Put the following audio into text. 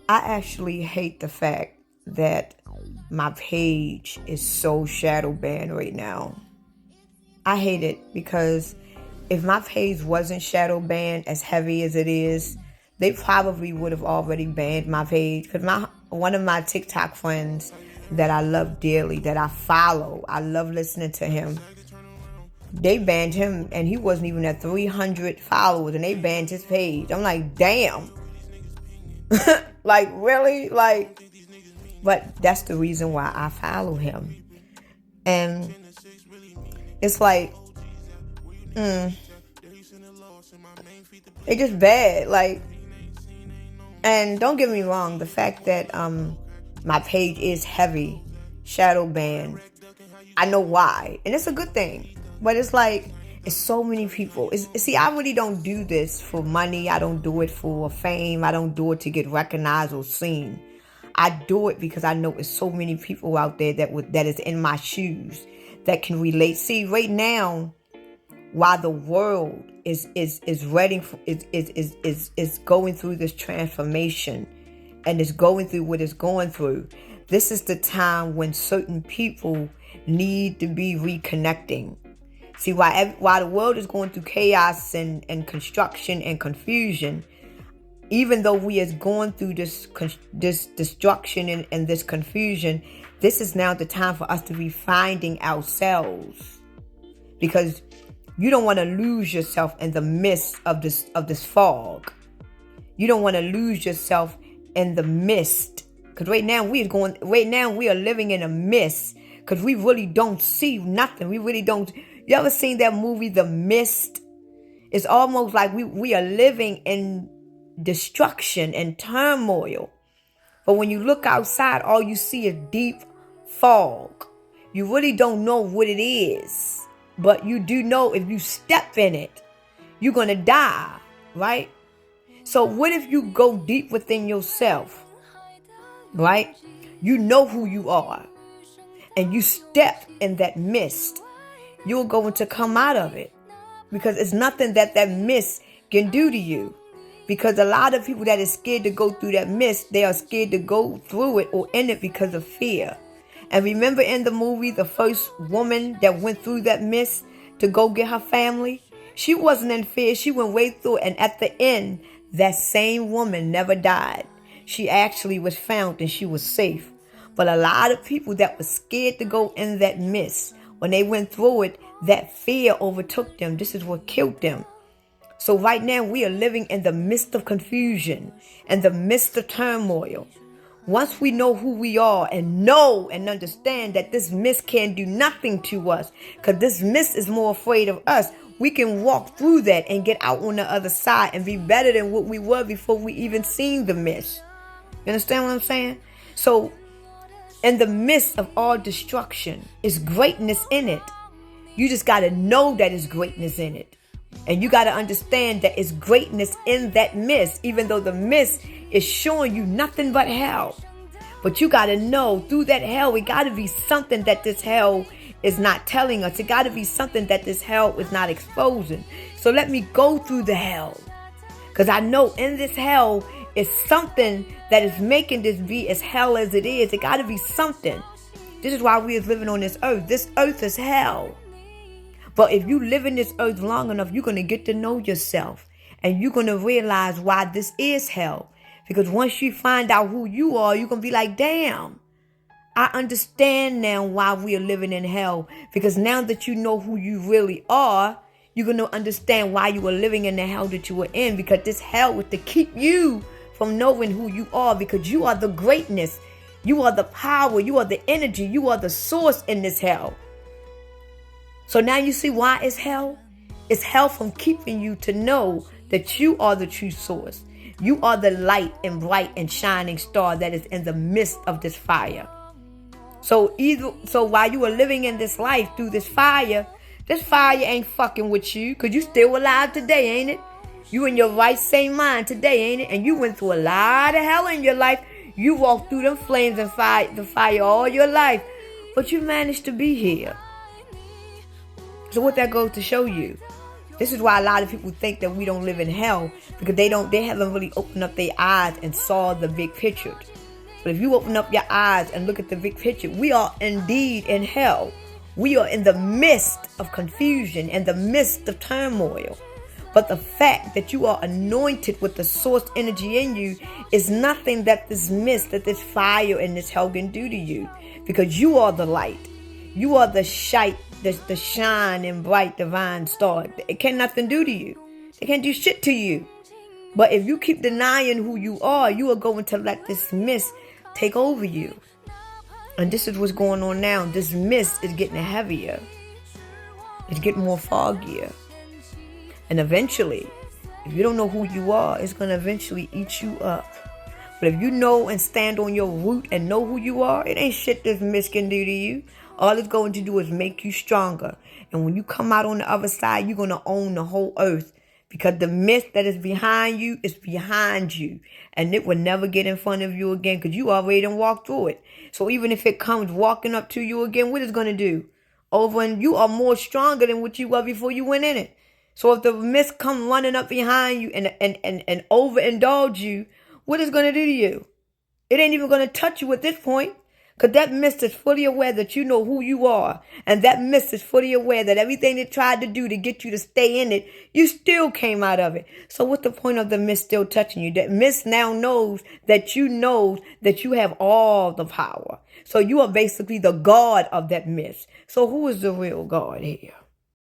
I actually hate the fact that my page is so shadow banned right now. I hate it because if my page wasn't shadow banned as heavy as it is, they probably would have already banned my page. Because one of my TikTok friends that I love dearly, that I follow, I love listening to him. They banned him, and he wasn't even at 300 followers, and they banned his page. I'm like, damn. Like, really? Like, but that's the reason why I follow him. And it's like, it's just bad. Like, and don't get me wrong, the fact that my page is heavy, shadow banned, I know why, and it's a good thing. But it's like, it's so many people. See, I really don't do this for money. I don't do it for fame. I don't do it to get recognized or seen. I do it because I know it's so many people out there that is in my shoes that can relate. See, right now, while the world is ready for, is going through this transformation and is going through what it's going through, this is the time when certain people need to be reconnecting. See, while the world is going through chaos and construction and confusion, even though we is going through this destruction and this confusion, this is now the time for us to be finding ourselves. Because you don't want to lose yourself in the midst of this fog. You don't want to lose yourself in the mist. Because right now we are living in a mist. Because we really don't see nothing. We really don't. You ever seen that movie, The Mist? It's almost like we are living in destruction and turmoil. But when you look outside, all you see is deep fog. You really don't know what it is. But you do know if you step in it, you're going to die, right? So what if you go deep within yourself, right? You know who you are. And you step in that mist. You're going to come out of it. Because it's nothing that mist can do to you. Because a lot of people that is scared to go through that mist, they are scared to go through it or in it because of fear. And remember in the movie, the first woman that went through that mist to go get her family? She wasn't in fear. She went way through it. And at the end, that same woman never died. She actually was found and she was safe. But a lot of people that were scared to go in that mist, when they went through it, that fear overtook them. This is what killed them. So right now we are living in the midst of confusion and the midst of turmoil. Once we know who we are and know and understand that this mist can't do nothing to us, because this mist is more afraid of us, we can walk through that and get out on the other side and be better than what we were before we even seen the mist. You understand what I'm saying? So in the midst of all destruction is greatness in it. You just got to know that there's greatness in it. And you got to understand that it's greatness in that mist, even though the mist is showing you nothing but hell. But you got to know through that hell, it got to be something that this hell is not telling us. It got to be something that this hell is not exposing. So let me go through the hell. Because I know in this hell is something that is making this be as hell as it is. It got to be something. This is why we is living on this earth. This earth is hell. But if you live in this earth long enough, you're going to get to know yourself. And you're going to realize why this is hell. Because once you find out who you are, you're going to be like, damn, I understand now why we are living in hell. Because now that you know who you really are, you're going to understand why you are living in the hell that you were in. Because this hell was to keep you from knowing who you are. Because you are the greatness. You are the power. You are the energy. You are the source in this hell. So now you see why it's hell? It's hell from keeping you to know that you are the true source. You are the light and bright and shining star that is in the midst of this fire. So while you are living in this life through this fire ain't fucking with you, because you still alive today, ain't it? You in your right same mind today, ain't it? And you went through a lot of hell in your life. You walked through them flames and the fire all your life. But you managed to be here. So what that goes to show you, This is why a lot of people think that we don't live in hell, because they haven't really opened up their eyes and saw the big picture. But if you open up your eyes and look at the big picture, we are indeed in hell. We are in the midst of confusion and the midst of turmoil. But the fact that you are anointed with the source energy in you is nothing that this mist, that this fire and this hell can do to you, because you are the light. You are the shine and bright divine star. It can nothing do to you. It can't do shit to you. But if you keep denying who you are going to let this mist take over you. And this is what's going on now. This mist is getting heavier. It's getting more foggier. And eventually, if you don't know who you are, it's going to eventually eat you up. But if you know and stand on your root and know who you are, it ain't shit this mist can do to you. All it's going to do is make you stronger. And when you come out on the other side, you're going to own the whole earth. Because the mist that is behind you is behind you. And it will never get in front of you again, because you already done walked through it. So even if it comes walking up to you again, what is it going to do? Over, and you are more stronger than what you were before you went in it. So if the mist come running up behind you and overindulge you, what is it going to do to you? It ain't even going to touch you at this point. Because that mist is fully aware that you know who you are. And that mist is fully aware that everything it tried to do to get you to stay in it, you still came out of it. So what's the point of the mist still touching you? That mist now knows that you have all the power. So you are basically the God of that mist. So who is the real God here?